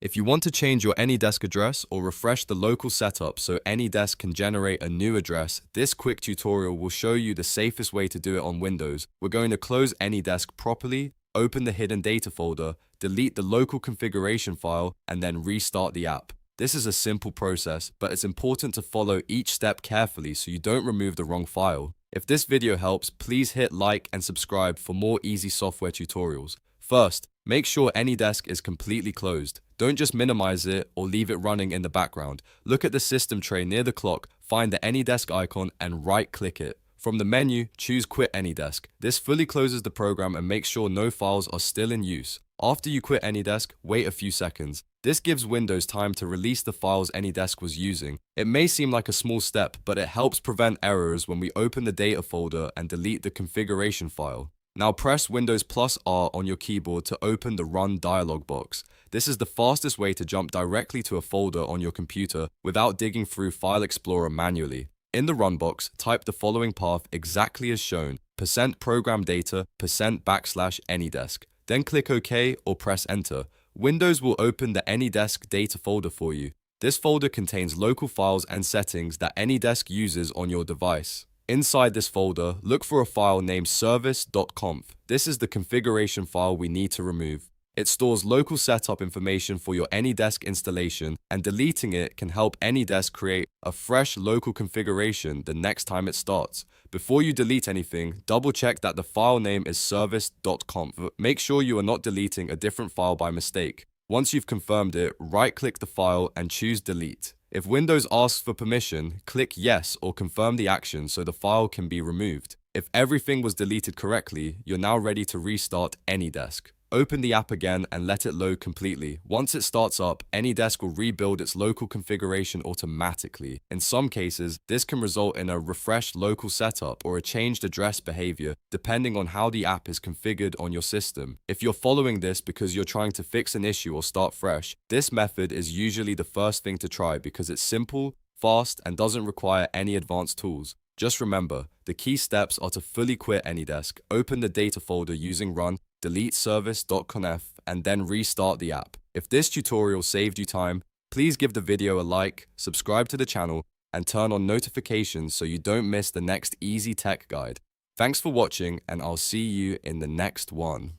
If you want to change your AnyDesk address or refresh the local setup so AnyDesk can generate a new address, this quick tutorial will show you the safest way to do it on Windows. We're going to close AnyDesk properly, open the hidden data folder, delete the local configuration file, and then restart the app. This is a simple process, but it's important to follow each step carefully so you don't remove the wrong file. If this video helps, please hit like and subscribe for more easy software tutorials. First, make sure AnyDesk is completely closed. Don't just minimize it or leave it running in the background. Look at the system tray near the clock, find the AnyDesk icon and right-click it. From the menu, choose Quit AnyDesk. This fully closes the program and makes sure no files are still in use. After you quit AnyDesk, wait a few seconds. This gives Windows time to release the files AnyDesk was using. It may seem like a small step, but it helps prevent errors when we open the data folder and delete the configuration file. Now press Windows +R on your keyboard to open the Run Dialog box. This is the fastest way to jump directly to a folder on your computer without digging through File Explorer manually. In the Run box, type the following path exactly as shown: %ProgramData, %AnyDesk. Then click OK or press Enter. Windows will open the AnyDesk data folder for you. This folder contains local files and settings that AnyDesk uses on your device. Inside this folder, look for a file named service.conf. This is the configuration file we need to remove. It stores local setup information for your AnyDesk installation, and deleting it can help AnyDesk create a fresh local configuration the next time it starts. Before you delete anything, double check that the file name is service.conf. Make sure you are not deleting a different file by mistake. Once you've confirmed it, right-click the file and choose Delete. If Windows asks for permission, click Yes or confirm the action so the file can be removed. If everything was deleted correctly, you're now ready to restart AnyDesk. Open the app again and let it load completely. Once it starts up, AnyDesk will rebuild its local configuration automatically. In some cases, this can result in a refreshed local setup or a changed address behavior, depending on how the app is configured on your system. If you're following this because you're trying to fix an issue or start fresh, this method is usually the first thing to try because it's simple, fast, and doesn't require any advanced tools. Just remember, the key steps are to fully quit AnyDesk, open the data folder using Run, delete service.conf, and then restart the app. If this tutorial saved you time, please give the video a like, subscribe to the channel, and turn on notifications so you don't miss the next easy tech guide. Thanks for watching, and I'll see you in the next one.